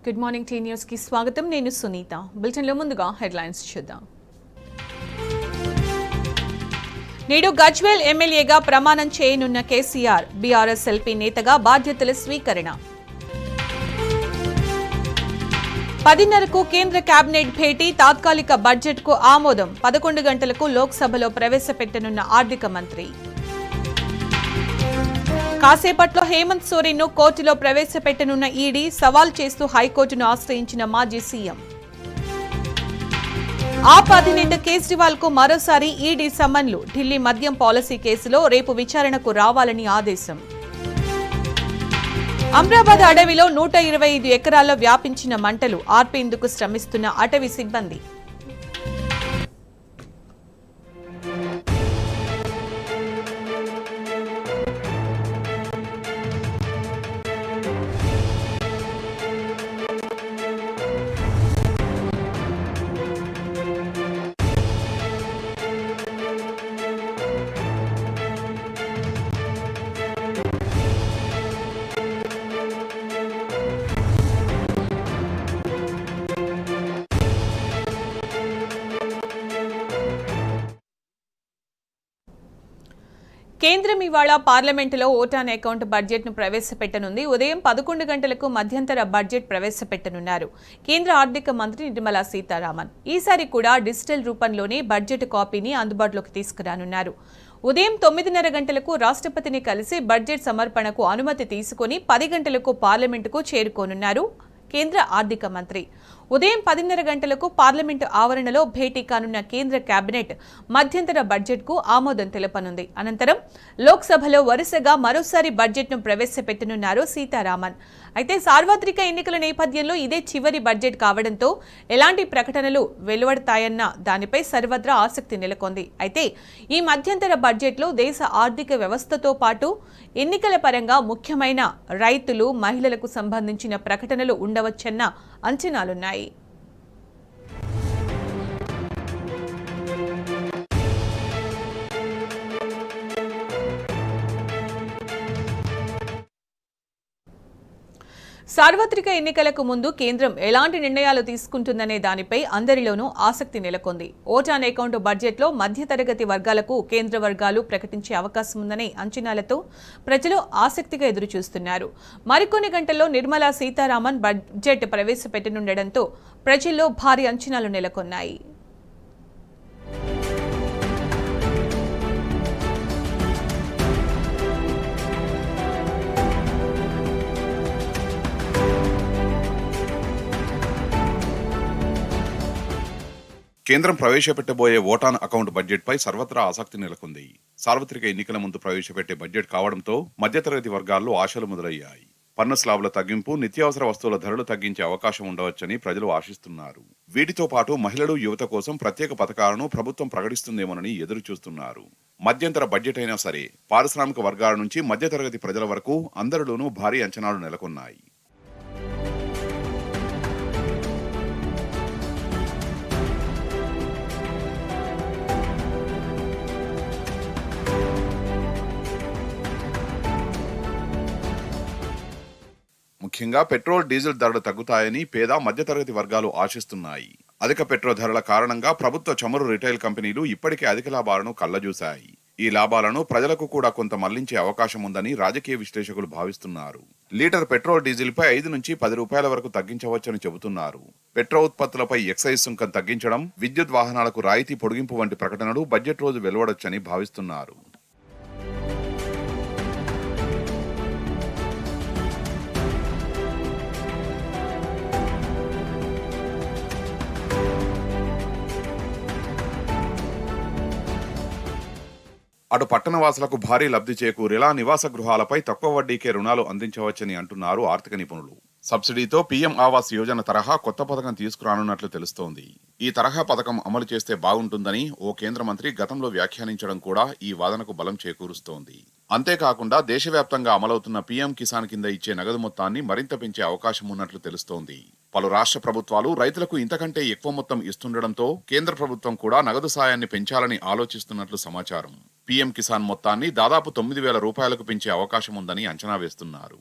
Good morning tea news కి స్వాగతం. నేను సునీత. బులెటిన్ లో ముందుగా హెడ్లైన్స్ చూద్దాం. నేడు గజ్వేల్ ఎమ్మెల్యేగా ప్రమాణం చేయనున్న కేసీఆర్, బీఆర్ఎస్ ఎల్పీ నేతగా బాధ్యతల స్వీకరణ. 10:30కు కేంద్ర కేబినెట్ భేటీ, తాత్కాలిక బడ్జెట్కు ఆమోదం. 11 గంటలకు లోక్సభలో ప్రవేశపెట్టనున్న ఆర్థిక మంత్రి. కాసేపట్లో హేమంత్ సోరెన్ను కోర్టులో ప్రవేశపెట్టనున్న ఈడీ, సవాల్ చేస్తూ హైకోర్టును ఆశ్రయించిన మాజీ సీఎం. ఆప్ అధినేత కేజ్రీవాల్ కు మరోసారి ఈడీ సమన్లు. ఢిల్లీ మద్యం పాలసీ కేసులో రేపు విచారణకు రావాలని ఆదేశం. అమ్రాబాద్ అడవిలో 125 ఎకరాల్లో వ్యాపించిన మంటలు, ఆర్పేందుకు శ్రమిస్తున్న అటవీ సిబ్బంది. కేంద్రం ఇవాళ పార్లమెంటులో ఓటాన్ అకౌంట్ బడ్జెట్ ను ప్రవేశపెట్టనుంది. ఉదయం 11 గంటలకు మధ్యంతర బడ్జెట్ ప్రవేశపెట్టనున్నారు కేంద్ర ఆర్థిక మంత్రి నిర్మలా సీతారామన్. ఈసారి కూడా డిజిటల్ రూపంలోనే బడ్జెట్ కాపీని అందుబాటులోకి తీసుకురానున్నారు. ఉదయం 9:30 గంటలకు రాష్ట్రపతిని కలిసి బడ్జెట్ సమర్పణకు అనుమతి తీసుకుని 10 గంటలకు పార్లమెంటుకు చేరుకోనున్నారు కేంద్ర ఆర్థిక మంత్రి. ఉదయం 10:30 గంటలకు పార్లమెంటు ఆవరణలో భేటీ కానున్న కేంద్ర కేబినెట్ మధ్యంతర బడ్జెట్కు ఆమోదం తెలపనుంది. అనంతరం లోక్సభలో వరుసగా మరోసారి బడ్జెట్ను ప్రవేశపెట్టనున్నారు సీతారామన్. అయితే సార్వత్రిక ఎన్నికల నేపథ్యంలో ఇదే చివరి బడ్జెట్ కావడంతో ఎలాంటి ప్రకటనలు వెలువడతాయన్న దానిపై సర్వత్రా ఆసక్తి నెలకొంది. అయితే ఈ మధ్యంతర బడ్జెట్లో దేశ ఆర్థిక వ్యవస్థతో పాటు ఎన్నికల పరంగా ముఖ్యమైన రైతులు, మహిళలకు సంబంధించిన ప్రకటనలు ఉండవచ్చన్న అంచనాలున్నాయి. సార్వత్రిక ఎన్నికలకు ముందు కేంద్రం ఎలాంటి నిర్ణయాలు తీసుకుంటుందనే దానిపై అందరిలోనూ ఆసక్తి నెలకొంది. ఓటాన్ అకౌంట్ బడ్జెట్లో మధ్యతరగతి వర్గాలకు కేంద్ర వర్గాలు ప్రకటించే అవకాశం ఉందనే అంచనాలతో ప్రజలు ఆసక్తిగా ఎదురుచూస్తున్నారు. మరికొన్ని గంటల్లో నిర్మలా సీతారామన్ బడ్జెట్ ప్రవేశపెట్టనుండటంతో ప్రజల్లో భారీ అంచనాలు నెలకొన్నాయి. కేంద్రం ప్రవేశపెట్టబోయే ఓటాన్ అకౌంట్ బడ్జెట్ పై సర్వత్రా ఆసక్తి నెలకొంది. సార్వత్రిక ఎన్నికల ముందు ప్రవేశపెట్టే బడ్జెట్ కావడంతో మధ్యతరగతి వర్గాల్లో ఆశలు మొదలయ్యాయి. పన్ను స్లాబుల తగ్గింపు, నిత్యావసర వస్తువుల ధరలు తగ్గించే అవకాశం ఉండవచ్చని ప్రజలు ఆశిస్తున్నారు. వీటితో పాటు మహిళలు, యువత కోసం ప్రత్యేక పథకాలను ప్రభుత్వం ప్రకటిస్తుందేమోనని ఎదురు చూస్తున్నారు. మధ్యంతర బడ్జెట్ అయినా సరే పారిశ్రామిక వర్గాల నుంచి మధ్యతరగతి ప్రజల వరకు అందరిలోనూ భారీ అంచనాలు నెలకొన్నాయి. ముఖ్యంగా పెట్రోల్, డీజిల్ ధరలు తగ్గుతాయని పేద, మధ్యతరగతి వర్గాలు ఆశిస్తున్నాయి. అధిక పెట్రోల్ ధరల కారణంగా ప్రభుత్వ చమురు రిటైల్ కంపెనీలు ఇప్పటికే అధిక లాభాలను కళ్లజూశాయి. ఈ లాభాలను ప్రజలకు కూడా కొంత మళ్లించే అవకాశం ఉందని రాజకీయ విశ్లేషకులు భావిస్తున్నారు. లీటర్ పెట్రోల్, డీజిల్ పై 5 నుంచి 10 రూపాయల వరకు తగ్గించవచ్చని చెబుతున్నారు. పెట్రోల్ ఉత్పత్తులపై ఎక్సైజ్ సుంకం తగ్గించడం, విద్యుత్ వాహనాలకు రాయితీ పొడిగింపు వంటి ప్రకటనలు బడ్జెట్ రోజు వెలువడొచ్చని భావిస్తున్నారు. అటు పట్టణవాసులకు భారీ లబ్ధి చేకూరేలా నివాస గృహాలపై తక్కువ వడ్డీకే రుణాలు అందించవచ్చని అంటున్నారు ఆర్థిక నిపుణులు. సబ్సిడీతో పీఎం ఆవాస్ యోజన తరహా కొత్త పథకం తీసుకురానున్నట్లు తెలుస్తోంది. ఈ తరహా పథకం అమలు చేస్తే బాగుంటుందని ఓ కేంద్ర మంత్రి గతంలో వ్యాఖ్యానించడం కూడా ఈ వాదనకు బలం చేకూరుస్తోంది. అంతేకాకుండా దేశవ్యాప్తంగా అమలవుతున్న పీఎం కిసాన్ కింద ఇచ్చే నగదు మొత్తాన్ని మరింత పెంచే అవకాశం ఉన్నట్లు తెలుస్తోంది. పలు రాష్ట్ర ప్రభుత్వాలు రైతులకు ఇంతకంటే ఎక్కువ మొత్తం ఇస్తుండటంతో కేంద్ర ప్రభుత్వం కూడా నగదు సాయాన్ని పెంచాలని ఆలోచిస్తున్నట్లు సమాచారం. పీఎం కిసాన్ మొత్తాన్ని దాదాపు 9,000 రూపాయలకు పెంచే అవకాశం ఉందని అంచనా వేస్తున్నారు.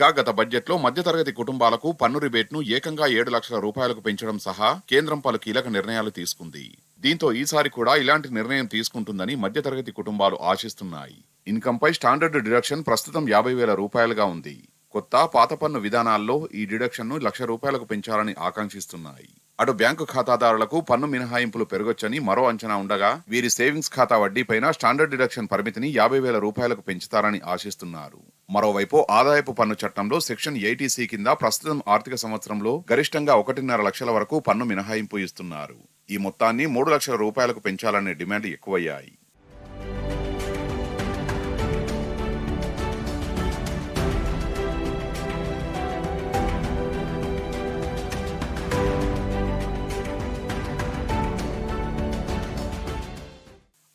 ఇక గత బడ్జెట్లో మధ్యతరగతి కుటుంబాలకు పన్ను రిబేట్ను ఏకంగా 7 లక్షల రూపాయలకు పెంచడం సహా కేంద్రం పలు కీలక నిర్ణయాలు తీసుకుంది. దీంతో ఈసారి కూడా ఇలాంటి నిర్ణయం తీసుకుంటుందని మధ్యతరగతి కుటుంబాలు ఆశిస్తున్నాయి. ఇన్కంపై స్టాండర్డ్ డిడక్షన్ ప్రస్తుతం 50,000 రూపాయలుగా ఉంది. కొత్త పాత పన్ను విధానాల్లో ఈ డిడక్షన్ను 1,00,000 రూపాయలకు పెంచాలని ఆకాంక్షిస్తున్నాయి. అటు బ్యాంకు ఖాతాదారులకు పన్ను మినహాయింపులు పెరగొచ్చని మరో అంచనా ఉండగా, వీరి సేవింగ్స్ ఖాతా వడ్డీపైన స్టాండర్డ్ డిడక్షన్ పరిమితిని 50,000 రూపాయలకు పెంచుతారని ఆశిస్తున్నారు. మరోవైపు ఆదాయపు పన్ను చట్టంలో సెక్షన్ 80C కింద ప్రస్తుతం ఆర్థిక సంవత్సరంలో గరిష్టంగా 1.5 లక్షల వరకు పన్ను మినహాయింపు ఇస్తున్నారు. ఈ మొత్తాన్ని 3 లక్షల రూపాయలకు పెంచాలనే డిమాండ్ ఎక్కువయ్యాయి.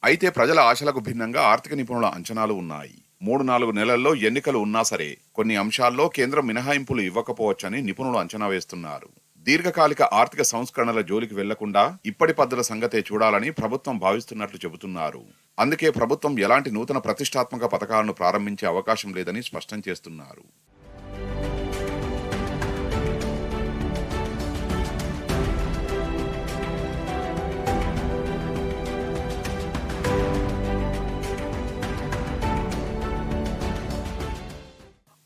అయితే ప్రజల ఆశలకు భిన్నంగా ఆర్థిక నిపుణుల అంచనాలు ఉన్నాయి. 3-4 నెలల్లో ఎన్నికలు ఉన్నా సరే కొన్ని అంశాల్లో కేంద్రం మినహాయింపులు ఇవ్వకపోవచ్చని నిపుణులు అంచనా వేస్తున్నారు. దీర్ఘకాలిక ఆర్థిక సంస్కరణల జోలికి వెళ్లకుండా ఇప్పటి పద్ధతుల సంగతే చూడాలని ప్రభుత్వం భావిస్తున్నట్లు చెబుతున్నారు. అందుకే ప్రభుత్వం ఎలాంటి నూతన ప్రతిష్టాత్మక పథకాలను ప్రారంభించే అవకాశం లేదని స్పష్టం చేస్తున్నారు.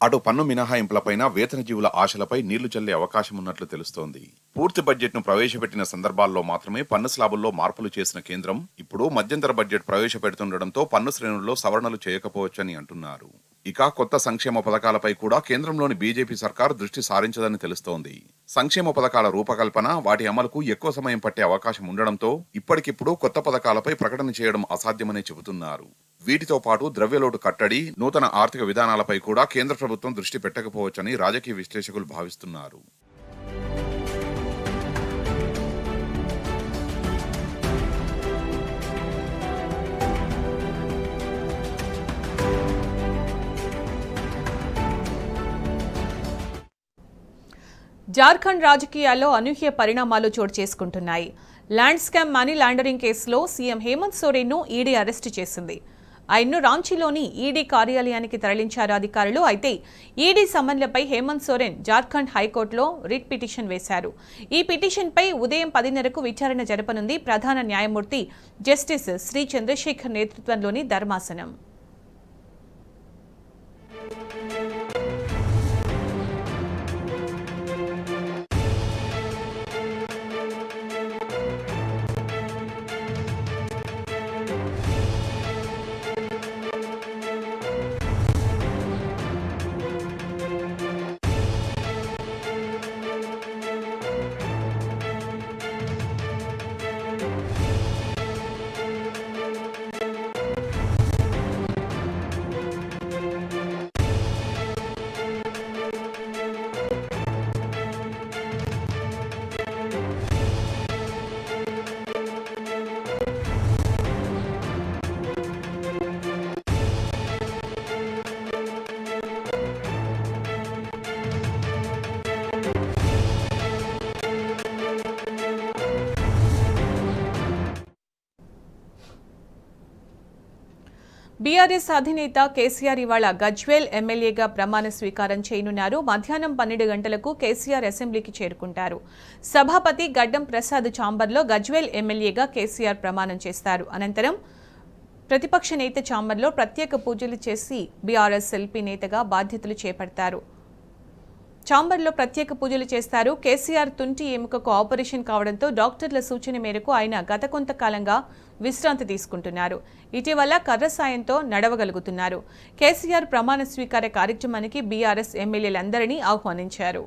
అటు పన్ను మినహాయింపులపైన వేతన జీవుల ఆశలపై నీళ్లు చల్లే అవకాశం ఉన్నట్లు తెలుస్తోంది. పూర్తి బడ్జెట్ను ప్రవేశపెట్టిన సందర్భాల్లో మాత్రమే పన్ను స్లాబుల్లో మార్పులు చేసిన కేంద్రం ఇప్పుడు మధ్యంతర బడ్జెట్ ప్రవేశపెడుతుండటంతో పన్ను శ్రేణుల్లో సవరణలు చేయకపోవచ్చని అంటున్నారు. ఇక కొత్త సంక్షేమ పథకాలపై కూడా కేంద్రంలోని బీజేపీ సర్కారు దృష్టి సారించదని తెలుస్తోంది. సంక్షేమ పథకాల రూపకల్పన, వాటి అమలుకు ఎక్కువ సమయం పట్టే అవకాశం ఉండడంతో ఇప్పటికిప్పుడు కొత్త పథకాలపై ప్రకటన చేయడం అసాధ్యమని చెబుతున్నారు. వీటితో పాటు ద్రవ్యలోటు కట్టడి, నూతన ఆర్థిక విధానాలపై కూడా కేంద్ర ప్రభుత్వం దృష్టి పెట్టకపోవచ్చని రాజకీయ విశ్లేషకులు భావిస్తున్నారు. జార్ఖండ్ రాజకీయాల్లో అనూహ్య పరిణామాలు చోటు చేసుకుంటున్నాయి. ల్యాండ్ స్కామ్ మనీ లాండరింగ్ కేసులో సీఎం హేమంత్ సోరెన్ను ఈడీ అరెస్టు చేసింది. ఆయన్ను రాంచీలోని ఈడీ కార్యాలయానికి తరలించారు అధికారులు. అయితే ఈడీ సమన్లపై హేమంత్ సోరెన్ జార్ఖండ్ హైకోర్టులో రిట్ పిటిషన్ వేశారు. ఈ పిటిషన్పై ఉదయం 10:30కు విచారణ జరపనుంది ప్రధాన న్యాయమూర్తి జస్టిస్ శ్రీ చంద్రశేఖర్ నేతృత్వంలోని ధర్మాసనం. బీఆర్ఎస్ అధినేత కేసీఆర్ ఇవాళ గజ్వేల్ ఎమ్మెల్యేగా ప్రమాణ స్వీకారం చేయనున్నారు. మధ్యాహ్నం 12 గంటలకు కేసీఆర్ అసెంబ్లీకి చేరుకుంటారు. సభాపతి గడ్డం ప్రసాద్ ఛాంబర్లో గజ్వేల్ ఎమ్మెల్యేగా కేసీఆర్ ప్రమాణం చేస్తారు. అనంతరం ప్రతిపక్ష నేత ఛాంబర్లో ప్రత్యేక పూజలు చేసి బీఆర్ఎస్ ఎల్పీ నేతగా బాధ్యతలు చేపడతారు. ఛాంబర్లో ప్రత్యేక పూజలు చేస్తారు. కేసీఆర్ తుంటి ఎముకకు ఆపరేషన్ కావడంతో డాక్టర్ల సూచన మేరకు ఆయన గత కొంతకాలంగా విశ్రాంతి తీసుకుంటున్నారు. ఇటీవల కర్ర సాయంతో నడవగలుగుతున్నారు. కేసీఆర్ ప్రమాణ స్వీకార కార్యక్రమానికి బీఆర్ఎస్ ఎమ్మెల్యేలందరినీ ఆహ్వానించారు.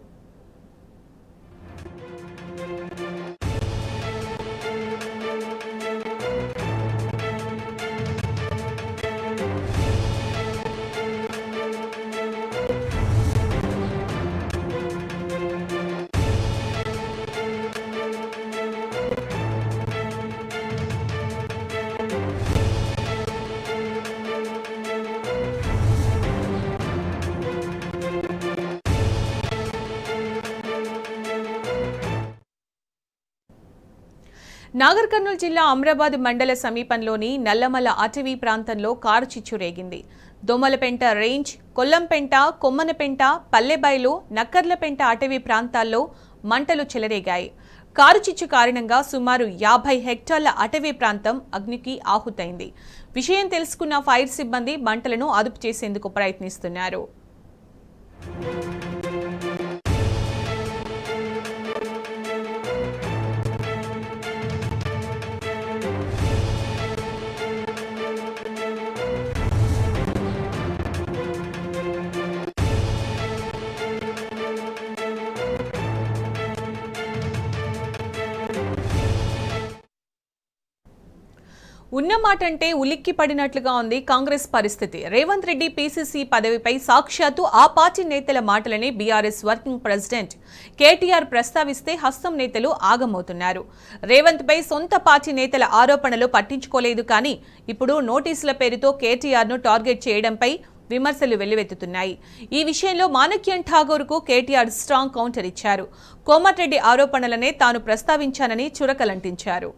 నాగర్ కర్నూలు జిల్లా అమ్రాబాద్ మండల సమీపంలోని నల్లమల అటవీ ప్రాంతంలో కారు చిచ్చు రేగింది. దోమలపెంట రేంజ్, కొల్లంపెంట, కొమ్మనపెంట, పల్లెబైలు, నక్కర్లపెంట అటవీ ప్రాంతాల్లో మంటలు చెలరేగాయి. కారు చిచ్చు కారణంగా సుమారు 50 హెక్టార్ల అటవీ ప్రాంతం అగ్నికి ఆహుతైంది. విషయం తెలుసుకున్న ఫైర్ సిబ్బంది మంటలను అదుపు చేసేందుకు ప్రయత్నిస్తున్నారు. ఉన్నమాటంటే ఉలిక్కి పడినట్లుగా ఉంది కాంగ్రెస్ పరిస్థితి. రేవంత్ రెడ్డి పీసీసీ పదవిపై సాక్షాత్తు ఆ పార్టీ నేతల మాటలనే బీఆర్ఎస్ వర్కింగ్ ప్రెసిడెంట్ కేటీఆర్ ప్రస్తావిస్తే హస్తం నేతలు ఆగమవుతున్నారు. రేవంత్ పై సొంత పార్టీ నేతల ఆరోపణలు పట్టించుకోలేదు, కానీ ఇప్పుడు నోటీసుల పేరుతో కేటీఆర్ను టార్గెట్ చేయడంపై విమర్శలు వెల్లువెత్తుతున్నాయి. ఈ విషయంలో మాణిక్యం ఠాగూర్కు కేటీఆర్ స్ట్రాంగ్ కౌంటర్ ఇచ్చారు. కోమటిరెడ్డి ఆరోపణలనే తాను ప్రస్తావించానని చురకలంటించారు.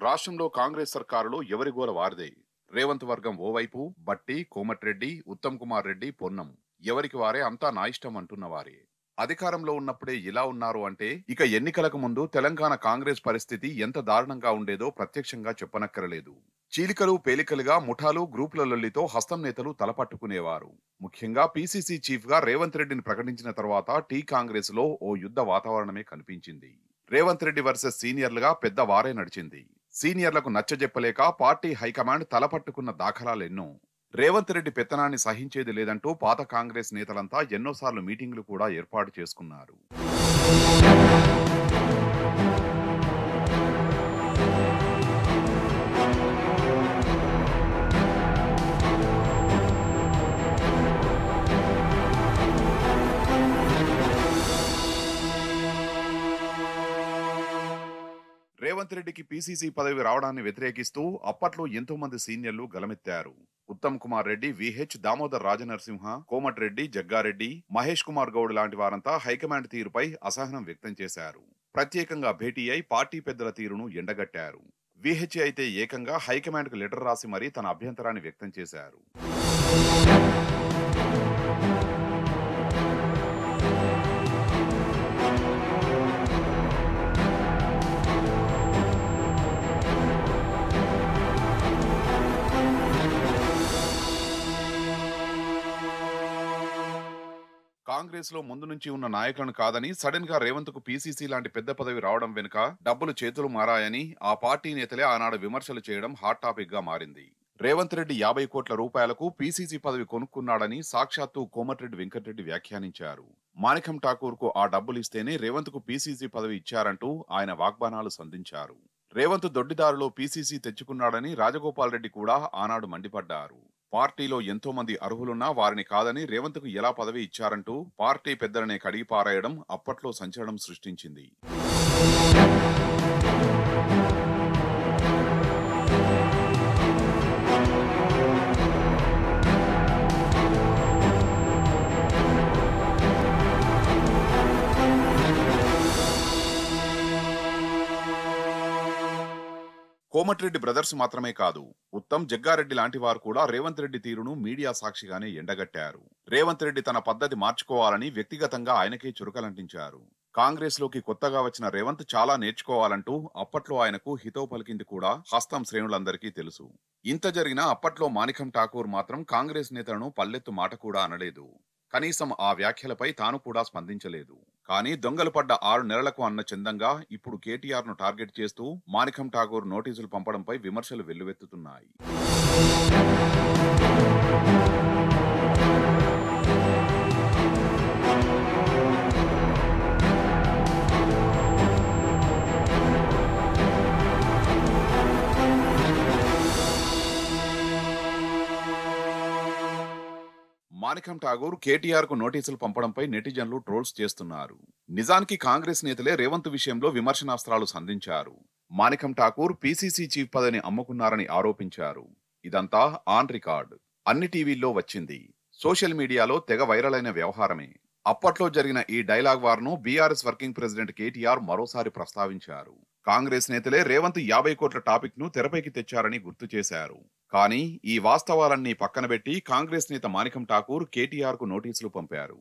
రాష్ట్రంలో కాంగ్రెస్ సర్కారులో ఎవరి గోల వారిదే. రేవంత్ వర్గం ఓవైపు, బట్టి, కోమటిరెడ్డి, ఉత్తమ్ కుమార్ రెడ్డి, పొన్నం ఎవరికి వారే అంతా నా ఇష్టం అంటున్నవారే. అధికారంలో ఉన్నప్పుడే ఇలా ఉన్నారు అంటే ఇక ఎన్నికలకు ముందు తెలంగాణ కాంగ్రెస్ పరిస్థితి ఎంత దారుణంగా ఉండేదో ప్రత్యక్షంగా చెప్పనక్కరలేదు. చీలికలు పేలికలుగా ముఠాలు, గ్రూపుల లొల్లితో హస్తం నేతలు తలపట్టుకునేవారు. ముఖ్యంగా పీసీసీ చీఫ్ గా రేవంత్ రెడ్డిని ప్రకటించిన తర్వాత టీ కాంగ్రెస్ లో ఓ యుద్ధ వాతావరణమే కనిపించింది. రేవంత్ రెడ్డి వర్సెస్ సీనియర్లుగా పెద్ద వారే నడిచింది. సీనియర్లకు నచ్చజెప్పలేక పార్టీ హైకమాండ్ తలపట్టుకున్న దాఖలాలెన్నో. రేవంత్ రెడ్డి పెత్తనాన్ని సహించేది లేదంటూ పాత కాంగ్రెస్ నేతలంతా ఎన్నోసార్లు మీటింగులు కూడా ఏర్పాటు చేసుకున్నారు. రేవంత్ రెడ్డికి పీసీసీ పదవి రావడాన్ని వ్యతిరేకిస్తూ అప్పట్లో ఎంతో మంది సీనియర్లు గలమెత్తారు. ఉత్తమ్ కుమార్ రెడ్డి, విహెచ్, దామోదర్ రాజనరసింహ, కోమటిరెడ్డి, జగ్గారెడ్డి, మహేష్ కుమార్ గౌడ్ లాంటి వారంతా హైకమాండ్ తీరుపై అసహనం వ్యక్తం చేశారు. ప్రత్యేకంగా భేటీ అయి పార్టీ పెద్దల తీరును ఎండగట్టారు. విహెచ్ అయితే ఏకంగా హైకమాండ్ కు లెటర్ రాసి మరీ తన అభ్యంతరాన్ని వ్యక్తం చేశారు. కాంగ్రెస్ లో ముందు నుంచి ఉన్న నాయకులను కాదని సడన్ గా రేవంత్ కు పీసీసీ లాంటి పెద్ద పదవి రావడం వెనుక డబ్బులు చేతులు మారాయని ఆ పార్టీ నేతలే ఆనాడు విమర్శలు చేయడం హాట్ టాపిక్ గా మారింది. రేవంత్ రెడ్డి 50 కోట్ల రూపాయలకు పీసీసీ పదవి కొనుక్కున్నాడని సాక్షాత్తు కోమటిరెడ్డి వెంకటరెడ్డి వ్యాఖ్యానించారు. మాణిక్యం ఠాకూర్ కు ఆ డబ్బులు ఇస్తేనే రేవంత్ కు పీసీసీ పదవి ఇచ్చారంటూ ఆయన వాగ్బానాలు సంధించారు. రేవంత్ దొడ్డిదారులో పీసీసీ తెచ్చుకున్నాడని రాజగోపాల్ రెడ్డి కూడా ఆనాడు మండిపడ్డారు. పార్టీలో ఎంతో మంది అర్హులున్నా వారిని కాదని రేవంత్ కు ఎలా పదవి ఇచ్చారంటూ పార్టీ పెద్దలనే కడిగి పారేయడం అప్పట్లో సంచలనం సృష్టించింది. కోమటిరెడ్డి బ్రదర్స్ మాత్రమే కాదు, ఉత్తమ్, జగ్గారెడ్డి లాంటి వారు కూడా రేవంత్ రెడ్డి తీరును మీడియా సాక్షిగానే ఎండగట్టారు. రేవంత్ రెడ్డి తన పద్ధతి మార్చుకోవాలని వ్యక్తిగతంగా ఆయనకే చురకలంటించారు. కాంగ్రెస్ లోకి కొత్తగా వచ్చిన రేవంత్ చాలా నేర్చుకోవాలంటూ అప్పట్లో ఆయనకు హితవు పలికింది కూడా హస్తం శ్రేణులందరికీ తెలుసు. ఇంత జరిగినా అప్పట్లో మాణిక్యం ఠాకూర్ మాత్రం కాంగ్రెస్ నేతలను పల్లెత్తు మాట కూడా అనలేదు. కనీసం ఆ వ్యాఖ్యలపై తాను కూడా స్పందించలేదు. కానీ దొంగలు పడ్డ 6 నెలలకు అన్న చందంగా ఇప్పుడు కేటీఆర్ ను టార్గెట్ చేస్తూ మాణిక్యం ఠాకూర్ నోటీసులు పంపడంపై విమర్శలు వెల్లువెత్తుతున్నాయి. మాణికం ఠాగూర్ కేటీఆర్ కు నోటీసులు పంపడంపై నెటిజన్లు ట్రోల్స్ చేస్తున్నారు. నిజానికి కాంగ్రెస్ నేతలే రేవంత్ విషయంలో విమర్శనాస్త్రాలు సంధించారు. మాణికం ఠాగూర్ పీసీసీ చీఫ్ పదవిని అమ్ముకున్నారని ఆరోపించారు. ఇదంతా ఆన్ రికార్డ్, అన్ని టీవీల్లో వచ్చింది. సోషల్ మీడియాలో తెగ వైరల్ అయిన వ్యవహారమే. అప్పట్లో జరిగిన ఈ డైలాగ్ వార్ను బీఆర్ఎస్ వర్కింగ్ ప్రెసిడెంట్ కేటీఆర్ మరోసారి ప్రస్తావించారు. కాంగ్రెస్ నేతలే రేవంత్ 50 కోట్ల టాపిక్ ను తెరపైకి తెచ్చారని గుర్తు చేశారు. కానీ ఈ వాస్తవాలన్నీ పక్కనబెట్టి కాంగ్రెస్ నేత మాణికం ఠాగూర్ కేటీఆర్ కు నోటీసులు పంపారు.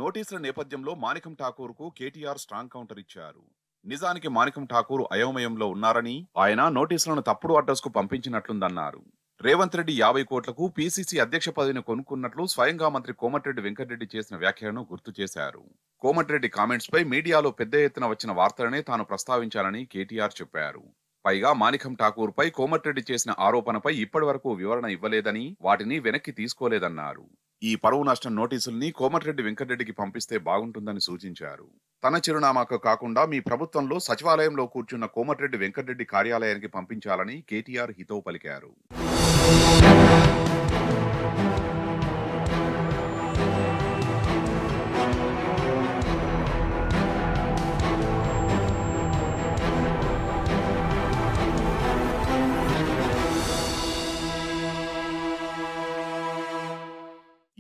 నోటీసుల నేపథ్యంలో మాణికం ఠాగూర్ కు కేటీఆర్ స్ట్రాంగ్ కౌంటర్ ఇచ్చారు. నిజానికి మాణికం ఠాగూర్ అయోమయంలో ఉన్నారని, ఆయన నోటీసులను తప్పుడు అడ్రస్ కు పంపించినట్లుందన్నారు. రేవంత్ రెడ్డి 50 కోట్లకు పీసీసీ అధ్యక్ష పదవిని కొనుక్కున్నట్లు స్వయంగా మంత్రి కోమటిరెడ్డి వెంకటరెడ్డి చేసిన వ్యాఖ్యలను గుర్తు చేశారు. కోమటిరెడ్డి కామెంట్స్ పై మీడియాలో పెద్ద ఎత్తున వచ్చిన వార్తలనే తాను ప్రస్తావించాలని కేటీఆర్ చెప్పారు. పైగా మాణికం ఠాగూర్ పై కోమటిరెడ్డి చేసిన ఆరోపణపై ఇప్పటి వరకు వివరణ ఇవ్వలేదని, వాటిని వెనక్కి తీసుకోలేదన్నారు. ఈ పరువు నష్టం నోటీసుల్ని కోమటిరెడ్డి వెంకటరెడ్డికి పంపిస్తే బాగుంటుందని సూచించారు. తన చిరునామాకు కాకుండా మీ ప్రభుత్వంలో సచివాలయంలో కూర్చున్న కోమటిరెడ్డి వెంకటరెడ్డి కార్యాలయానికి పంపించాలని కేటీఆర్ హితవు పలికారు.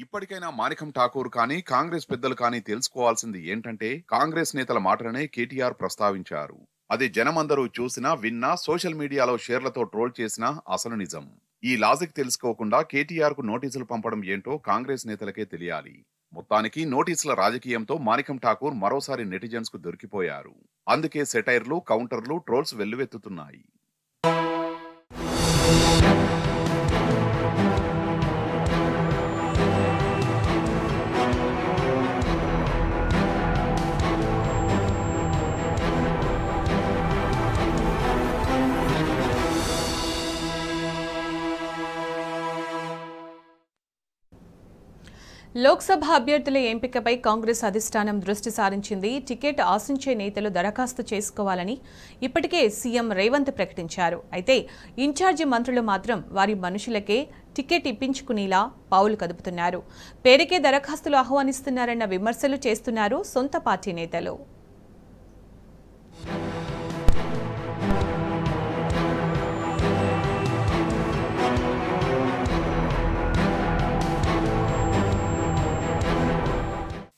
ఇప్పటికైనా మాణికం ఠాగూర్ కానీ కాంగ్రెస్ పెద్దలు కానీ తెలుసుకోవాల్సింది ఏంటంటే, కాంగ్రెస్ నేతల మాటలనే కేటీఆర్ ప్రస్తావించారు. అది జనమందరూ చూసినా విన్నా సోషల్ మీడియాలో షేర్లతో ట్రోల్ చేసినా అసలు నిజం. ఈ లాజిక్ తెలుసుకోకుండా కేటీఆర్ కు నోటీసులు పంపడం ఏంటో కాంగ్రెస్ నేతలకే తెలియాలి. మొత్తానికి నోటీసుల రాజకీయంతో మాణికం ఠాగూర్ మరోసారి నెటిజన్స్ కు దొరికిపోయారు. అందుకే సెటైర్లు, కౌంటర్లు, ట్రోల్స్ వెల్లువెత్తుతున్నాయి. లోక్సభ అభ్యర్థుల ఎంపికపై కాంగ్రెస్ అధిష్టానం దృష్టి సారించింది. టికెట్ ఆశించే నేతలు దరఖాస్తు చేసుకోవాలని ఇప్పటికే సీఎం రేవంత్ ప్రకటించారు. అయితే ఇన్ఛార్జి మంత్రులు మాత్రం వారి మనుషులకే టికెట్ ఇప్పించుకునేలా పావులు కదుపుతున్నారు. పేరుకే దరఖాస్తులు ఆహ్వానిస్తున్నారన్న విమర్శలు చేస్తున్నారు సొంత పార్టీ నేతలు.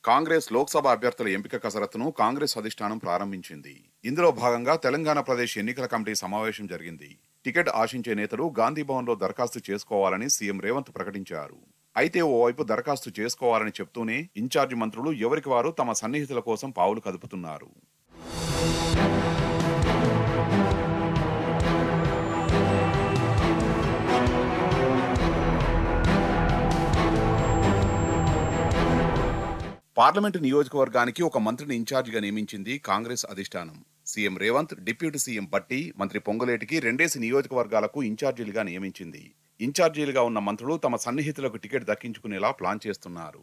కాంగ్రెస్ లోక్సభ అభ్యర్థుల ఎంపిక కసరత్తును కాంగ్రెస్ అధిష్టానం ప్రారంభించింది. ఇందులో భాగంగా తెలంగాణ ప్రదేశ్ ఎన్నికల కమిటీ సమావేశం జరిగింది. టికెట్ ఆశించే నేతలు గాంధీ భవన్ లో దరఖాస్తు చేసుకోవాలని సీఎం రేవంత్ ప్రకటించారు. అయితే ఓవైపు దరఖాస్తు చేసుకోవాలని చెప్తూనే ఇన్ఛార్జి మంత్రులు ఎవరికి వారు తమ సన్నిహితుల కోసం పావులు కదుపుతున్నారు. పార్లమెంటు నియోజకవర్గానికి ఒక మంత్రిని ఇన్ఛార్జిగా నియమించింది కాంగ్రెస్ అధిష్టానం. CM Revanth, deputy CM Bhatti, మంత్రి పొంగులేటికి 2 నియోజకవర్గాలకు ఇన్ఛార్జీలుగా నియమించింది. ఇన్ఛార్జీలుగా ఉన్న మంత్రులు తమ సన్నిహితులకు టికెట్ దక్కించుకునేలా ప్లాన్ చేస్తున్నారు.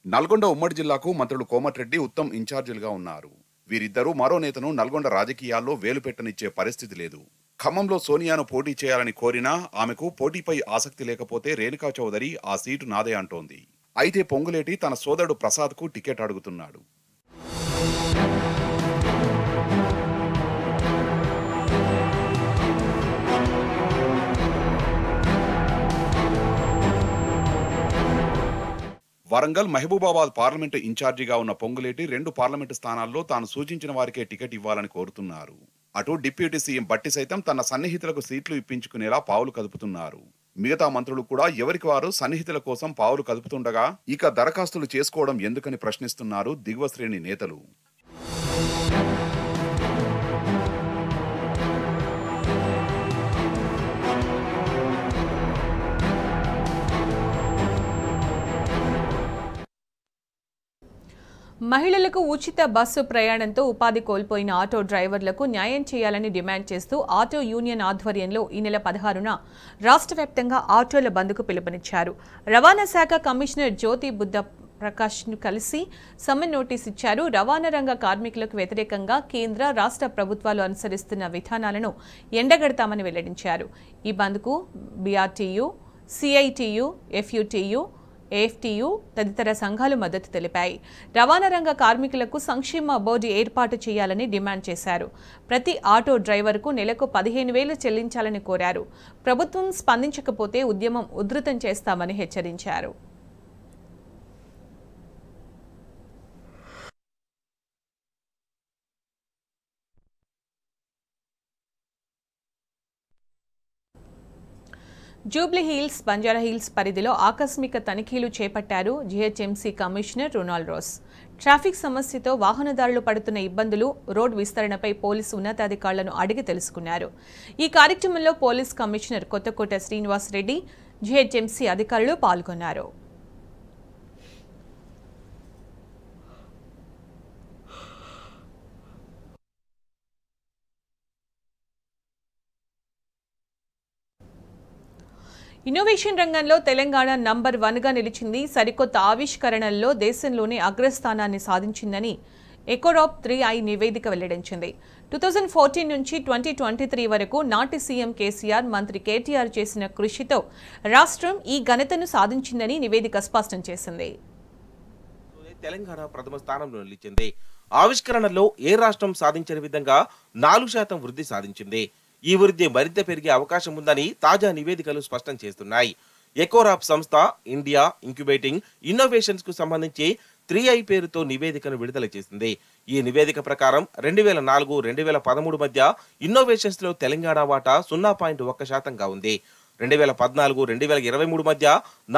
నల్గొండ ఉమ్మడి జిల్లాకు మంత్రులు కోమటిరెడ్డి, ఉత్తమ్ ఇన్ఛార్జీలుగా ఉన్నారు. వీరిద్దరూ మరో నేతను నల్గొండ రాజకీయాల్లో వేలుపెట్టనిచ్చే పరిస్థితి లేదు. ఖమ్మంలో సోనియాను పోటీ చేయాలని కోరినా ఆమెకు పోటీపై ఆసక్తి లేకపోతే రేణుకా చౌదరి ఆ సీటు నాదే అంటోంది. అయితే పొంగులేటి తన సోదరుడు ప్రసాద్ కు టికెట్ అడుగుతున్నాడు. వరంగల్, మహబూబాబాద్ పార్లమెంటు ఇన్ఛార్జిగా ఉన్న పొంగులేటి 2 పార్లమెంటు స్థానాల్లో తాను సూచించిన వారికే టికెట్ ఇవ్వాలని కోరుతున్నారు. అటు డిప్యూటీ సీఎం భట్టి సైతం తన సన్నిహితులకు సీట్లు ఇప్పించుకునేలా పావులు కదుపుతున్నారు. మిగతా మంత్రులు కూడా ఎవరికి వారు సన్నిహితుల కోసం పావులు కదుపుతుండగా ఇక దరఖాస్తులు చేసుకోవడం ఎందుకని ప్రశ్నిస్తున్నారు దిగువ శ్రేణి నేతలు. మహిళలకు ఉచిత బస్సు ప్రయాణంతో ఉపాధి కోల్పోయిన ఆటో డ్రైవర్లకు న్యాయం చేయాలని డిమాండ్ చేస్తూ ఆటో యూనియన్ ఆధ్వర్యంలో ఈ నెల 16న రాష్ట్ర వ్యాప్తంగా ఆటోల బంద్కు పిలుపునిచ్చారు. రవాణా శాఖ కమిషనర్ జ్యోతి బుద్ధ ప్రకాష్ను కలిసి సమ్మన్ నోటీస్ ఇచ్చారు. రవాణా రంగ కార్మికులకు వ్యతిరేకంగా కేంద్ర రాష్ట్ర ప్రభుత్వాలు అనుసరిస్తున్న విధానాలను ఎండగడతామని వెల్లడించారు. ఈ బంద్కు బీఆర్టీయూ, సిఐటియు, ఎఫ్యూటీయూ, ఏఎఫ్టీయూ తదితర సంఘాలు మద్దతు తెలిపాయి. రవాణా రంగ కార్మికులకు సంక్షేమ బోర్డు ఏర్పాటు చేయాలని డిమాండ్ చేశారు. ప్రతి ఆటో డ్రైవర్కు నెలకు 15,000 చెల్లించాలని కోరారు. ప్రభుత్వం స్పందించకపోతే ఉద్యమం ఉధృతం చేస్తామని హెచ్చరించారు. జూబ్లీ హిల్స్, బంజారా హిల్స్ పరిధిలో ఆకస్మిక తనిఖీలు చేపట్టారు GHMC commissioner Ronald Rose. Traffic సమస్యతో వాహనదారులు పడుతున్న ఇబ్బందులు, రోడ్ విస్తరణపై పోలీసు ఉన్నతాధికారులను అడిగి తెలుసుకున్నారు. ఈ కార్యక్రమంలో police commissioner Kothakota Srinivas Reddy, GHMC అధికారులు పాల్గొన్నారు. ఇన్నోవేషన్ రంగంలో తెలంగాణ నంబర్ 1గా నిలిచింది. సరికొత్త ఆవిష్కరణల్లో దేశంలోనే అగ్రస్థానాన్ని సాధించిందని ఎకోరాప్ 3i నివేదిక వెల్లడించింది. 2014 నుంచి 2023 వరకు నాటి సీఎం కేసీఆర్, మంత్రి కేటీఆర్ చేసిన కృషితో రాష్ట్రం ఈ ఘనతను సాధించిందని నివేదిక స్పష్టం చేసింది. తెలంగాణ ప్రథమ స్థానంలో నిలిచింది. ఆవిష్కరణలో ఏ రాష్ట్రం సాధించని విధంగా 4% వృద్ధి సాధించింది. ఈ వృద్ధి మరింత పెరిగే అవకాశం ఉందని తాజా నివేదికలు స్పష్టం చేస్తున్నాయి. ఎకోరాప్ సంస్థ ఇండియా ఇంక్యుబేటింగ్ ఇన్నోవేషన్స్ కు సంబంధించి 3i పేరుతో నివేదికను విడుదల చేసింది. ఈ నివేదిక ప్రకారం 2004-2013 మధ్య ఇన్నోవేషన్స్ లో తెలంగాణ వాటా 0.1%గా ఉంది. 2014-2023 మధ్య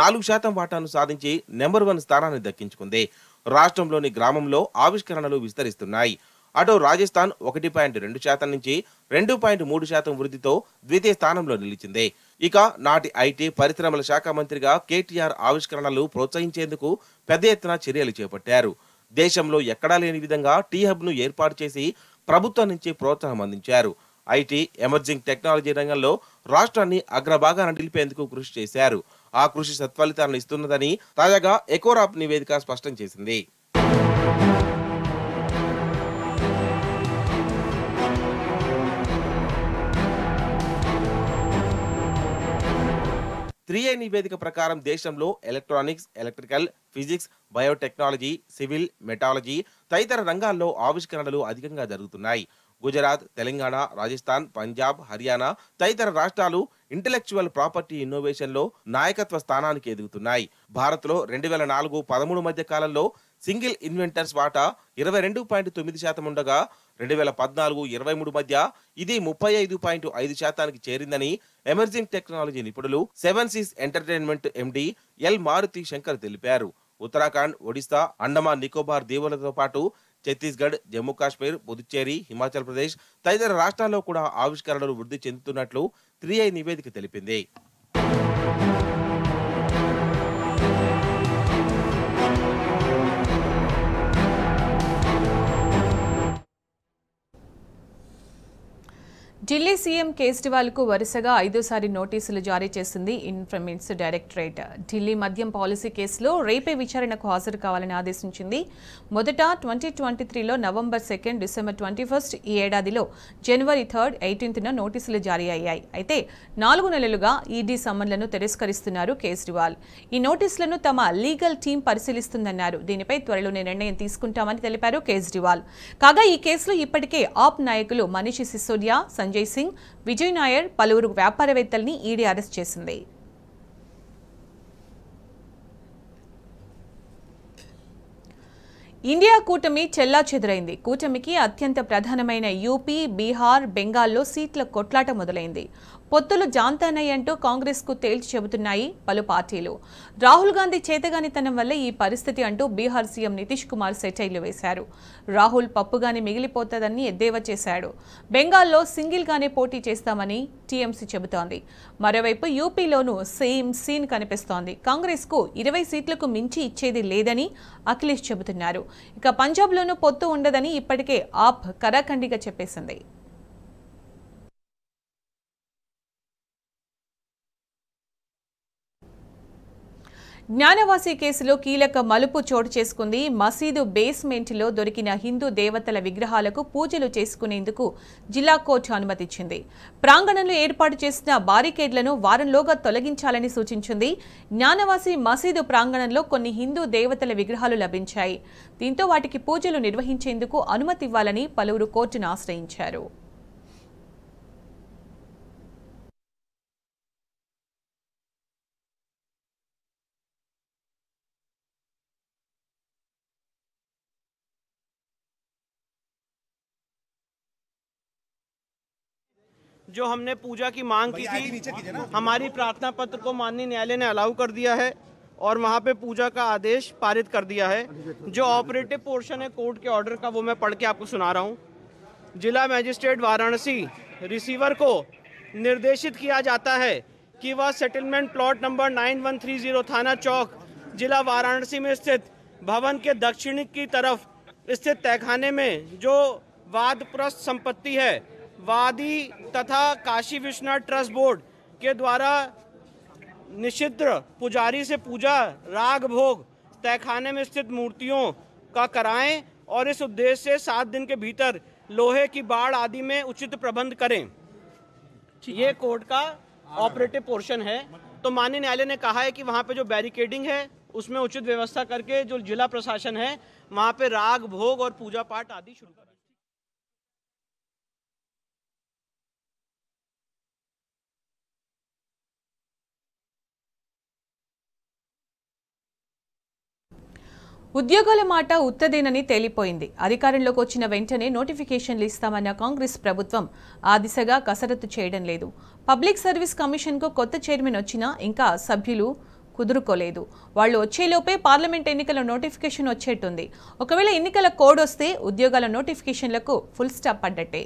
4% వాటాను సాధించి నెంబర్ 1 స్థానాన్ని దక్కించుకుంది. రాష్ట్రంలోని గ్రామంలో ఆవిష్కరణలు విస్తరిస్తున్నాయి. అటు రాజస్థాన్ 1.2% నుంచి 2.3% వృద్ధితో ద్వితీయ స్థానంలో నిలిచింది. ఇక నాటి ఐటీ పరిశ్రమల శాఖ మంత్రిగా కేటీఆర్ ఆవిష్కరణలు ప్రోత్సహించేందుకు పెద్ద ఎత్తున చర్యలు చేపట్టారు. దేశంలో ఎక్కడా లేని విధంగా టీ హబ్ ను ఏర్పాటు చేసి ప్రభుత్వం నుంచి ప్రోత్సాహం అందించారు. ఐటీ, ఎమర్జింగ్ టెక్నాలజీ రంగంలో రాష్ట్రాన్ని అగ్రభాగాన నిలిపేందుకు కృషి చేశారు. ఆ కృషి సత్ఫలితాలను ఇస్తున్నదని తాజాగా ఎకోరాప్ నివేదిక స్పష్టం చేసింది. 3i నివేదిక ప్రకారం దేశంలో electronics, electrical, physics, biotechnology, civil, మెటాలజీ తదితర రంగాల్లో ఆవిష్కరణలు అధికంగా జరుగుతున్నాయి. గుజరాత్, తెలంగాణ, రాజస్థాన్, పంజాబ్, హర్యానా తదితర రాష్ట్రాలు ఇంటెలెక్చువల్ ప్రాపర్టీ ఇన్నోవేషన్ లో నాయకత్వ స్థానానికి ఎదుగుతున్నాయి. భారత్ లో 2004-13 మధ్య కాలంలో సింగిల్ ఇన్వెంటర్స్ వాటా 22.9% ఉండగా 2014-23 మధ్య ఇది 35.5%కి చేరిందని ఎమర్జింగ్ టెక్నాలజీ నిపుణులు 7 Seas ఎంటర్టైన్మెంట్ ఎండి ఎల్ మారుతి శంకర్ తెలిపారు. ఉత్తరాఖండ్, ఒడిశా, అండమాన్ నికోబార్ దీవులతో పాటు ఛత్తీస్గఢ్, జమ్మూ కాశ్మీర్, పుదుచ్చేరి, హిమాచల్ ప్రదేశ్ తదితర రాష్ట్రాల్లో కూడా ఆవిష్కరణలు వృద్ధి చెందుతున్నట్లు 3i నివేదిక తెలిపింది. ఢిల్లీ సీఎం కేజ్రీవాల్ కు వరుసగా 5సారి నోటీసులు జారీ చేసింది ఇన్ఫర్మేషన్స్ డైరెక్టరేట్. ఢిల్లీ మద్యం పాలసీ కేసులో రేపే విచారణకు హాజరు కావాలని ఆదేశించింది. మొదట 2023లో నవంబర్ 2, డిసెంబర్ 21 ఈ ఏడాదిలో జనవరి 3, 18న నోటీసులు జారీ అయ్యాయి. అయితే 4 నెలలుగా ఈడీ సమ్మన్లను తిరస్కరిస్తున్నారు కేజ్రీవాల్. ఈ నోటీసులను తమ లీగల్ టీం పరిశీలిస్తుందన్నారు. దీనిపై త్వరలోనే నిర్ణయం తీసుకుంటామని తెలిపారు కేజ్రీవాల్. కాగా ఈ కేసులో ఇప్పటికే ఆప్ నాయకులు మనీష్ సిసోడియా, సంజయ్ సింగ్, విజయ్ నాయర్, పలువురు వ్యాపారవేత్తల్ని ఈడీ అరెస్ట్ చేసింది. ఇండియా కూటమి చెల్లాచెదురైంది. కూటమికి అత్యంత ప్రధానమైన యూపీ, బీహార్, బెంగాల్లో సీట్ల కొట్లాట మొదలైంది. పొత్తులు జాంతానయ్యంటూ కాంగ్రెస్కు తేల్చి చెబుతున్నాయి పలు పార్టీలు. రాహుల్ గాంధీ చేతగానితనం వల్లే ఈ పరిస్థితి అంటూ బీహార్ సీఎం నితీష్ కుమార్ సెటైర్లు వేశారు. రాహుల్ పప్పుగానే మిగిలిపోతాదని ఎద్దేవా చేశాడు. బెంగాల్లో సింగిల్గానే పోటీ చేస్తామని టీఎంసీ చెబుతోంది. మరోవైపు యూపీలోనూ సేమ్ సీన్ కనిపిస్తోంది. కాంగ్రెస్కు 20 సీట్లకు మించి ఇచ్చేది లేదని అఖిలేష్ చెబుతున్నారు. ఇక పంజాబ్లోనూ పొత్తు ఉండదని ఇప్పటికే ఆప్ కరాఖండిగా చెప్పేసింది. జ్ఞానవాసి కేసులో కీలక మలుపు చోటు చేసుకుంది. మసీదు బేస్మెంట్లో దొరికిన హిందూ దేవతల విగ్రహాలకు పూజలు చేసుకునేందుకు జిల్లా కోర్టు అనుమతిచ్చింది. ప్రాంగణంలో ఏర్పాటు చేసిన బారికేడ్లను వారంలోగా తొలగించాలని సూచించింది. జ్ఞానవాసి మసీదు ప్రాంగణంలో కొన్ని హిందూ దేవతల విగ్రహాలు లభించాయి. దీంతో వాటికి పూజలు నిర్వహించేందుకు అనుమతి ఇవ్వాలని పలువురు కోర్టును ఆశ్రయించారు. जो हमने पूजा की मांग की थी, हमारी प्रार्थना पत्र को माननीय न्यायालय ने अलाउ कर दिया है और वहाँ पे पूजा का आदेश पारित कर दिया है। जो ऑपरेटिव पोर्शन है कोर्ट के ऑर्डर का वो मैं पढ़ के आपको सुना रहा हूँ। जिला मजिस्ट्रेट वाराणसी रिसीवर को निर्देशित किया जाता है कि वह सेटलमेंट प्लॉट नंबर 9130 थाना चौक जिला वाराणसी में स्थित भवन के दक्षिणी की तरफ स्थित तहखाने में जो वादप्रस्त संपत्ति है, वादी तथा काशी विश्वनाथ ट्रस्ट बोर्ड के द्वारा निषिद्ध पुजारी से पूजा राग भोग तहखाने में स्थित मूर्तियों का कराएं और इस उद्देश्य से 7 दिन के भीतर लोहे की बाड़ आदि में उचित प्रबंध करें। ये कोर्ट का ऑपरेटिव पोर्शन है। तो माननीय न्यायालय ने कहा है कि वहाँ पे जो बैरिकेडिंग है उसमें उचित व्यवस्था करके जो जिला प्रशासन है वहाँ पे राग भोग और पूजा पाठ आदि शुरू करें। ఉద్యోగాల మాట ఉత్తదేనని తేలిపోయింది. అధికారంలోకి వచ్చిన వెంటనే నోటిఫికేషన్లు ఇస్తామన్న కాంగ్రెస్ ప్రభుత్వం ఆ దిశగా కసరత్తు చేయడం లేదు. పబ్లిక్ సర్వీస్ కమిషన్కు కొత్త చైర్మన్ వచ్చినా ఇంకా సభ్యులు కుదురుకోలేదు. వాళ్ళు వచ్చేలోపే పార్లమెంట్ ఎన్నికల నోటిఫికేషన్ వచ్చేట్టుంది. ఒకవేళ ఎన్నికల కోడ్ వస్తే ఉద్యోగాల నోటిఫికేషన్లకు ఫుల్ స్టాప్ పడ్డట్టే.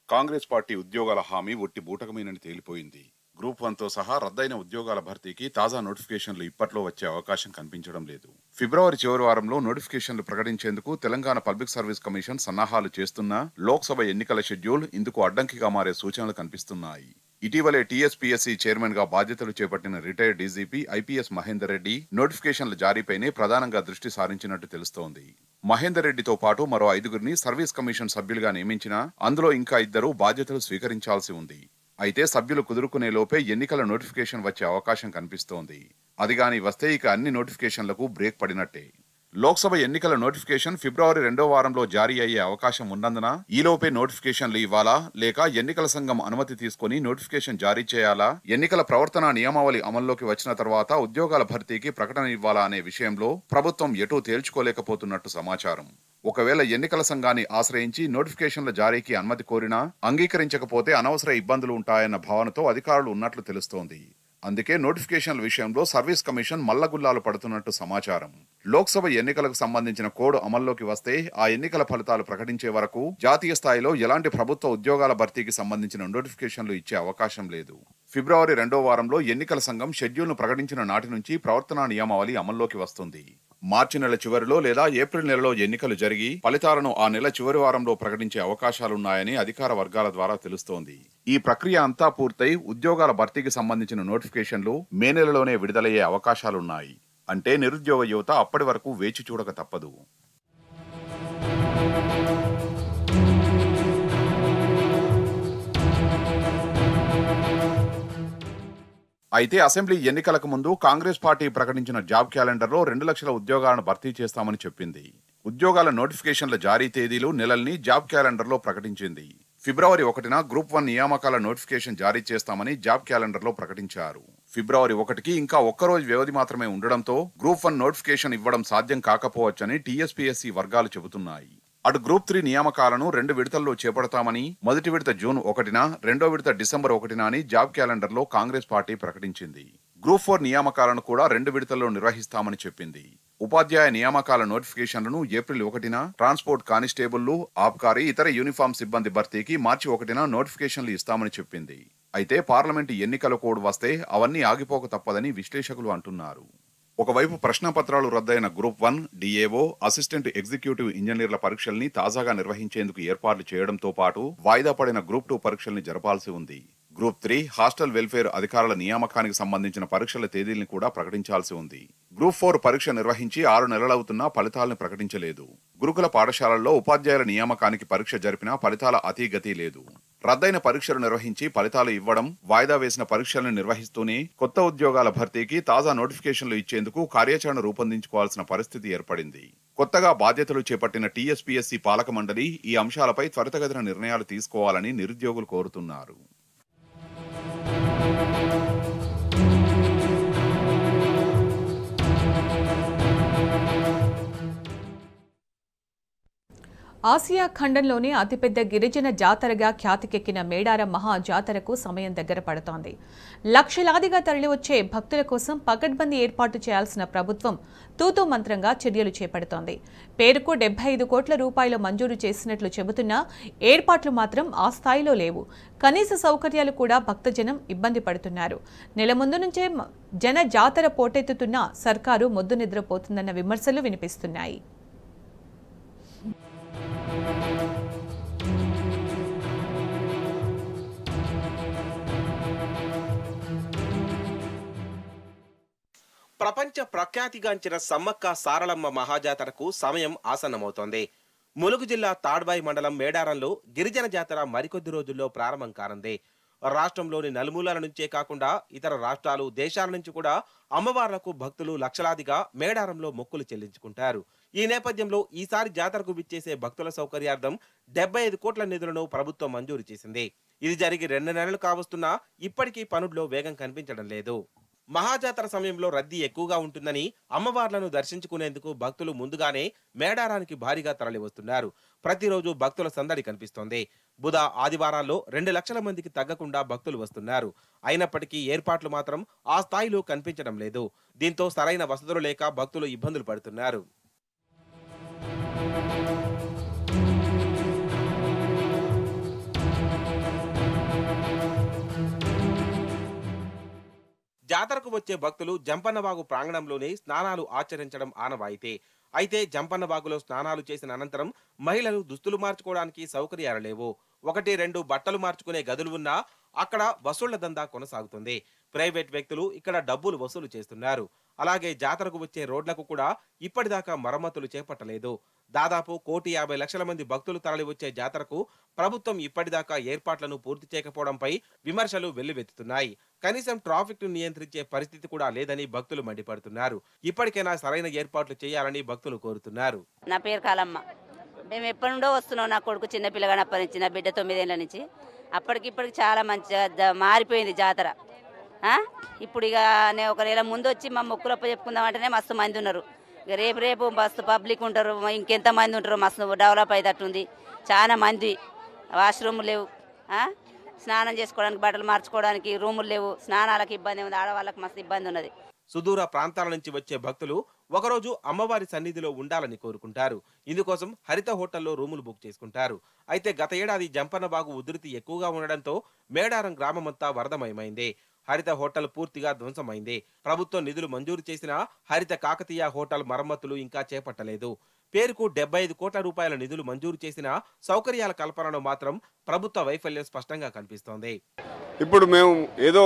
కాంగ్రెస్ పార్టీ ఉద్యోగాల హామీ ఒట్టి బూటకమేనని తేలిపోయింది. గ్రూప్ 1తో సహా రద్దయిన ఉద్యోగాల భర్తీకి తాజా నోటిఫికేషన్లు ఇప్పట్లో వచ్చే అవకాశం కనిపించడం లేదు. ఫిబ్రవరి చివరి వారంలో నోటిఫికేషన్లు ప్రకటించేందుకు తెలంగాణ పబ్లిక్ సర్వీస్ కమిషన్ సన్నాహాలు చేస్తున్నా లోక్సభ ఎన్నికల షెడ్యూల్ ఇందుకు అడ్డంకిగా మారే సూచనలు కనిపిస్తున్నాయి. ఇటీవలే టీఎస్పీఎస్సీ చైర్మన్ గా బాధ్యతలు చేపట్టిన retired DGP IPS Mahender Reddy నోటిఫికేషన్ల జారీపైనే ప్రధానంగా దృష్టి సారించినట్టు తెలుస్తోంది. మహేందర్ రెడ్డితో పాటు మరో 5గురిని సర్వీస్ కమిషన్ సభ్యులుగా నియమించినా అందులో ఇంకా 2 బాధ్యతలు స్వీకరించాల్సి ఉంది. అయితే సభ్యులు కుదురుకునే లోపే ఎన్నికల నోటిఫికేషన్ వచ్చే అవకాశం కనిపిస్తోంది. అదిగాని వస్తే ఇక అన్ని నోటిఫికేషన్లకు బ్రేక్ పడినట్టే. లోక్సభ ఎన్నికల నోటిఫికేషన్ ఫిబ్రవరి 2వ వారంలో జారీ అయ్యే అవకాశం ఉన్నందున ఈలోపే నోటిఫికేషన్లు ఇవ్వాలా లేక ఎన్నికల సంఘం అనుమతి తీసుకుని నోటిఫికేషన్ జారీ చేయాలా, ఎన్నికల ప్రవర్తన నియమావళి అమల్లోకి వచ్చిన తర్వాత ఉద్యోగాల భర్తీకి ప్రకటన ఇవ్వాలా అనే విషయంలో ప్రభుత్వం ఎటూ తేల్చుకోలేకపోతున్నట్టు సమాచారం. ఒకవేళ ఎన్నికల సంఘాన్ని ఆశ్రయించి నోటిఫికేషన్ల జారీకి అనుమతి కోరినా అంగీకరించకపోతే అనవసర ఇబ్బందులు ఉంటాయన్న భావనతో అధికారులు ఉన్నట్లు తెలుస్తోంది. అందుకే నోటిఫికేషన్ల విషయంలో సర్వీస్ కమిషన్ మల్లగుల్లాలు పడుతున్నట్టు సమాచారం. లోక్సభ ఎన్నికలకు సంబంధించిన కోడ్ అమల్లోకి వస్తే ఆ ఎన్నికల ఫలితాలు ప్రకటించే వరకు జాతీయ స్థాయిలో ఎలాంటి ప్రభుత్వ ఉద్యోగాల భర్తీకి సంబంధించిన నోటిఫికేషన్లు ఇచ్చే అవకాశం లేదు. ఫిబ్రవరి 2వ వారంలో ఎన్నికల సంఘం షెడ్యూల్ను ప్రకటించిన నాటి నుంచి ప్రవర్తనా నియమావళి అమల్లోకి వస్తుంది. మార్చి నెల చివరిలో లేదా ఏప్రిల్ నెలలో ఎన్నికలు జరిగి ఫలితాలను ఆ నెల చివరి వారంలో ప్రకటించే అవకాశాలున్నాయని అధికార వర్గాల ద్వారా తెలుస్తోంది. ఈ ప్రక్రియ అంతా పూర్తయి ఉద్యోగాల భర్తీకి సంబంధించిన నోటిఫికేషన్లు మే నెలలోనే విడుదలయ్యే అవకాశాలున్నాయి. అంటే నిరుద్యోగ యువత అప్పటి వరకు వేచి చూడక తప్పదు. అయితే అసెంబ్లీ ఎన్నికలకు ముందు కాంగ్రెస్ పార్టీ ప్రకటించిన జాబ్ క్యాలెండర్లో 2 లక్షల ఉద్యోగాలను భర్తీ చేస్తామని చెప్పింది. ఉద్యోగాల నోటిఫికేషన్ల జారీ తేదీలు, నెలల్ని జాబ్ క్యాలెండర్లో ప్రకటించింది. ఫిబ్రవరి 1న గ్రూప్ 1 నియామకాల నోటిఫికేషన్ జారీ చేస్తామని జాబ్ క్యాలెండర్లో ప్రకటించారు. ఫిబ్రవరి 1కి ఇంకా ఒక్కరోజు వ్యవధి మాత్రమే ఉండడంతో గ్రూప్ 1 నోటిఫికేషన్ ఇవ్వడం సాధ్యం కాకపోవచ్చని టీఎస్పీఎస్సీ వర్గాలు చెబుతున్నాయి. అటు గ్రూప్ 3 నియామకాలను 2 విడతల్లో చేపడతామని, మొదటి విడత జూన్ 1న, రెండో విడత డిసెంబర్ 1న అని జాబ్ క్యాలెండర్లో కాంగ్రెస్ పార్టీ ప్రకటించింది. గ్రూప్ 4 నియామకాలను కూడా 2 విడతల్లో నిర్వహిస్తామని చెప్పింది. ఉపాధ్యాయ నియామకాల నోటిఫికేషన్లను ఏప్రిల్ 1న, ట్రాన్స్పోర్ట్ కానిస్టేబుళ్లు, ఆబ్కారీ, ఇతర యూనిఫామ్ సిబ్బంది భర్తీకి మార్చి 1న నోటిఫికేషన్లు ఇస్తామని చెప్పింది. అయితే పార్లమెంటు ఎన్నికల కోడ్ వస్తే అవన్నీ ఆగిపోక తప్పదని విశ్లేషకులు అంటున్నారు. ఒకవైపు ప్రశ్నపత్రాలు రద్దయిన గ్రూప్ 1, డిఏఓ, అసిస్టెంట్ ఎగ్జిక్యూటివ్ ఇంజనీర్ల పరీక్షల్ని తాజాగా నిర్వహించేందుకు ఏర్పాట్లు చేయడంతో పాటు వాయిదా పడిన గ్రూప్ 2 పరీక్షల్ని జరపాల్సి ఉంది. గ్రూప్ 3 హాస్టల్ వెల్ఫేర్ అధికారుల నియామకానికి సంబంధించిన పరీక్షల తేదీల్ని కూడా ప్రకటించాల్సి ఉంది. గ్రూప్ 4 పరీక్ష నిర్వహించి 6 నెలలవుతున్నా ఫలితాలను ప్రకటించలేదు. గురుకుల పాఠశాలల్లో ఉపాధ్యాయుల నియామకానికి పరీక్ష జరిపినా ఫలితాల అతీగతి లేదు. రద్దయిన పరీక్షలు నిర్వహించి ఫలితాలు ఇవ్వడం, వాయిదా వేసిన పరీక్షలను నిర్వహిస్తూనే కొత్త ఉద్యోగాల భర్తీకి తాజా నోటిఫికేషన్లు ఇచ్చేందుకు కార్యాచరణ రూపొందించుకోవాల్సిన పరిస్థితి ఏర్పడింది. కొత్తగా బాధ్యతలు చేపట్టిన టీఎస్పీఎస్సీ పాలక మండలి ఈ అంశాలపై త్వరితగతిన నిర్ణయాలు తీసుకోవాలని నిరుద్యోగులు కోరుతున్నారు. ఆసియా ఖండంలోనే అతిపెద్ద గిరిజన జాతరగా ఖ్యాతికెక్కిన మేడారం మహా జాతరకు సమయం దగ్గర పడుతోంది. లక్షలాదిగా తరలివచ్చే భక్తుల కోసం పకడ్బందీ ఏర్పాటు చేయాల్సిన ప్రభుత్వం తూతూ మంత్రంగా చర్యలు చేపడుతోంది. పేరుకు 75 కోట్ల రూపాయలు మంజూరు చేసినట్లు చెబుతున్నా ఏర్పాట్లు మాత్రం ఆ స్థాయిలో లేవు. కనీస సౌకర్యాలు కూడా భక్తజనం ఇబ్బంది పడుతున్నారు. నెల ముందు నుంచే జన జాతర పోటెత్తుతున్నా సర్కారు మొద్దు నిద్రపోతుందన్న విమర్శలు వినిపిస్తున్నాయి. ప్రపంచ ప్రఖ్యాతిగాంచిన సమ్మక్క సారలమ్మ మహాజాతరకు సమయం ఆసన్నమవుతోంది. ములుగు జిల్లా తాడ్వాయి మండలం మేడారంలో గిరిజన జాతర మరికొద్ది రోజుల్లో ప్రారంభం కానుంది. రాష్ట్రంలోని నలుమూలల నుంచే కాకుండా ఇతర రాష్ట్రాలు, దేశాల నుంచి కూడా అమ్మవార్లకు భక్తులు లక్షలాదిగా మేడారంలో మొక్కులు చెల్లించుకుంటారు. ఈ నేపథ్యంలో ఈసారి జాతరకు విచ్చేసే భక్తుల సౌకర్యార్థం 75 కోట్ల నిధులను ప్రభుత్వం మంజూరు చేసింది. ఇది జరిగి 2 నెలలు కావస్తున్నా ఇప్పటికీ పనుల్లో వేగం కనిపించడం లేదు. మహాజాతర సమయంలో రద్దీ ఎక్కువగా ఉంటుందని అమ్మవార్లను దర్శించుకునేందుకు భక్తులు ముందుగానే మేడారానికి భారీగా తరలి వస్తున్నారు. ప్రతిరోజు భక్తుల సందడి కనిపిస్తోంది. బుధ, ఆదివారాల్లో 2 లక్షల మందికి తగ్గకుండా భక్తులు వస్తున్నారు. అయినప్పటికీ ఏర్పాట్లు మాత్రం ఆ స్థాయిలో కనిపించడం లేదు. దీంతో సరైన వసతులు లేక భక్తులు ఇబ్బందులు పడుతున్నారు. జాతరకు వచ్చే భక్తులు జంపన్నవాగు ప్రాంగణంలోనే స్నానాలు ఆచరించడం ఆనవాయితీ. అయితే జంపన్నవాగులో స్నానాలు చేసిన అనంతరం మహిళలు దుస్తులు మార్చుకోవడానికి సౌకర్యాలు లేవు. 1-2 బట్టలు మార్చుకునే గదులు ఉన్నా అక్కడ వసూళ్ల దందా కొనసాగుతుంది. ప్రైవేట్ వ్యక్తులు ఇక్కడ డబ్బులు వసూలు చేస్తున్నారు. అలాగే జాతరకు వచ్చే రోడ్లకు కూడా ఇప్పటిదాకా మరమ్మతులు చేపట్టలేదు. దాదాపు 1,50,00,000 మంది భక్తులు తరలి వచ్చే జాతరకు ప్రభుత్వం ఇప్పటిదాకా ఏర్పాట్లను పూర్తి చేయకపోవడంపై విమర్శలు వెల్లువెత్తుతున్నాయి. కనీసం ట్రాఫిక్ ను నియంత్రించే పరిస్థితి కూడా లేదని భక్తులు మండిపడుతున్నారు. ఇప్పటికైనా సరైన ఏర్పాట్లు చేయాలని భక్తులు కోరుతున్నారు. నా పేరు కాలమ్మ. మేము ఎప్పటి నుండో వస్తున్నాం. నా కొడుకు చిన్న పిల్లగానప్పటి నుంచి, నా బిడ్డ 9 ఏళ్ల నుంచి. అప్పటికిప్పటికి చాలా మంచిగా మారిపోయింది జాతర. ఇప్పుడు ఇక ఒక నెల ముందు వచ్చి మా మొక్కులప్ప చెప్పుకుందామంటేనే మస్తు మంది ఉన్నారు. ఇక రేపు మస్తు పబ్లిక్ ఉంటారు. ఇంకెంత మంది ఉంటారు. మస్తు డెవలప్ అయ్యేటట్టుంది. చాలా మంది. వాష్రూమ్ లేవు, స్నానం చేసుకోవడానికి, బట్టలు మార్చుకోవడానికి రూములు లేవు. స్నానాలకు ఇబ్బంది ఉంది. ఆడవాళ్ళకి మస్తు ఇబ్బంది ఉన్నది. సుదూర ప్రాంతాల నుంచి వచ్చే భక్తులు ఒకరోజు అమ్మవారి సన్నిధిలో ఉండాలని కోరుకుంటారు. ఇందుకోసం హరిత హోటల్లో రూములు బుక్ చేసుకుంటారు. అయితే గత ఏడాది జంపన్నవాగు ఉధృతి ఎక్కువగా ఉండడంతో మేడారం గ్రామమంతా వరదమయమైంది. హరిత హోటల్ పూర్తిగా ధ్వంసమైంది. ప్రభుత్వం నిధులు మంజూరు చేసిన హరిత కాకతీయ హోటల్ మరమ్మతులు ఇంకా చేపట్టలేదు. పేరుకు 75 కోట్ల రూపాయల నిధులు మంజూరు చేసిన సౌకర్యాల కల్పనలో మాత్రం ప్రభుత్వ వైఫల్యం స్పష్టంగా కనిపిస్తోంది. ఇప్పుడు మేము ఏదో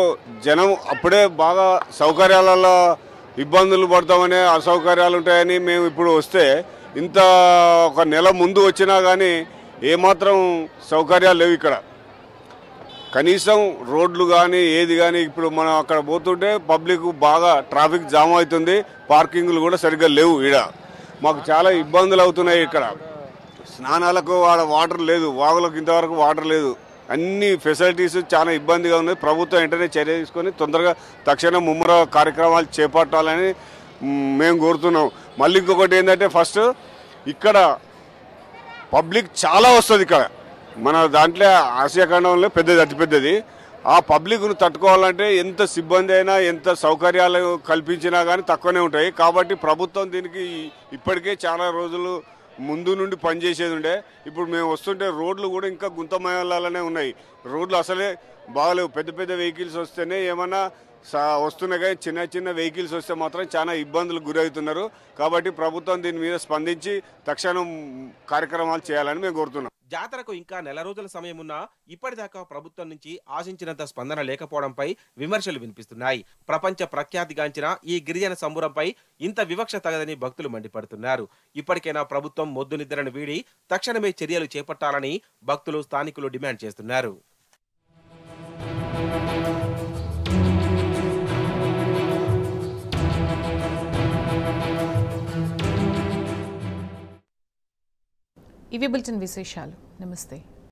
జనం అప్పుడే బాగా సౌకర్యాలలో ఇబ్బందులు పడతామని, అసౌకర్యాలు ఉంటాయని మేము ఇప్పుడు వస్తే ఇంత ఒక నెల ముందు వచ్చినా కానీ ఏమాత్రం సౌకర్యాలు లేవు. ఇక్కడ కనీసం రోడ్లు కానీ ఏది కానీ ఇప్పుడు మనం అక్కడ పోతుంటే పబ్లిక్ బాగా ట్రాఫిక్ జామ్ అవుతుంది. పార్కింగ్లు కూడా సరిగ్గా లేవు. ఈడ మాకు చాలా ఇబ్బందులు అవుతున్నాయి. ఇక్కడ స్నానాలకు వాటర్ లేదు, వాగులకు ఇంతవరకు వాటర్ లేదు. అన్ని ఫెసిలిటీస్ చాలా ఇబ్బందిగా ఉన్నాయి. ప్రభుత్వం వెంటనే చర్య తీసుకొని తొందరగా తక్షణం ముమ్మర కార్యక్రమాలు చేపట్టాలని మేము కోరుతున్నాం. మళ్ళీ ఇంకొకటి ఏంటంటే ఫస్ట్ ఇక్కడ పబ్లిక్ చాలా వస్తుంది. ఇక్కడ మన దాంట్లో ఆసియా ఖండంలో పెద్దది, అతిపెద్దది. ఆ పబ్లిక్ను తట్టుకోవాలంటే ఎంత సిబ్బంది అయినా ఎంత సౌకర్యాలు కల్పించినా కానీ తక్కువనే ఉంటాయి. కాబట్టి ప్రభుత్వం దీనికి ఇప్పటికే చాలా రోజులు ముందు నుండి పనిచేసేది ఉండే. ఇప్పుడు మేము వస్తుంటే రోడ్లు కూడా ఇంకా గుంతమయాలనే ఉన్నాయి. రోడ్లు అసలే బాగలేవు. పెద్ద పెద్ద వెహికల్స్ వస్తేనే ఏమన్నా వస్తున్నాయి, కానీ చిన్న చిన్న వెహికల్స్ వస్తే మాత్రం చాలా ఇబ్బందులకు గురవుతున్నారు. కాబట్టి ప్రభుత్వం దీని మీద స్పందించి తక్షణం కార్యక్రమాలు చేయాలని మేము కోరుతున్నాం. జాతరకు ఇంకా నెల రోజుల సమయం ఉన్నా ఇప్పటిదాకా ప్రభుత్వం నుంచి ఆశించినంత స్పందన లేకపోవడంపై విమర్శలు వినిపిస్తున్నాయి. ప్రపంచ ప్రఖ్యాతిగాంచిన ఈ గిరిజన సంబురంపై ఇంత వివక్ష తగదని భక్తులు మండిపడుతున్నారు. ఇప్పటికైనా ప్రభుత్వం మొద్దు నిద్రను వీడి తక్షణమే చర్యలు చేపట్టాలని భక్తులు, స్థానికులు డిమాండ్ చేస్తున్నారు. ఇవి బులెటిన్ విశేషాలు. నమస్తే.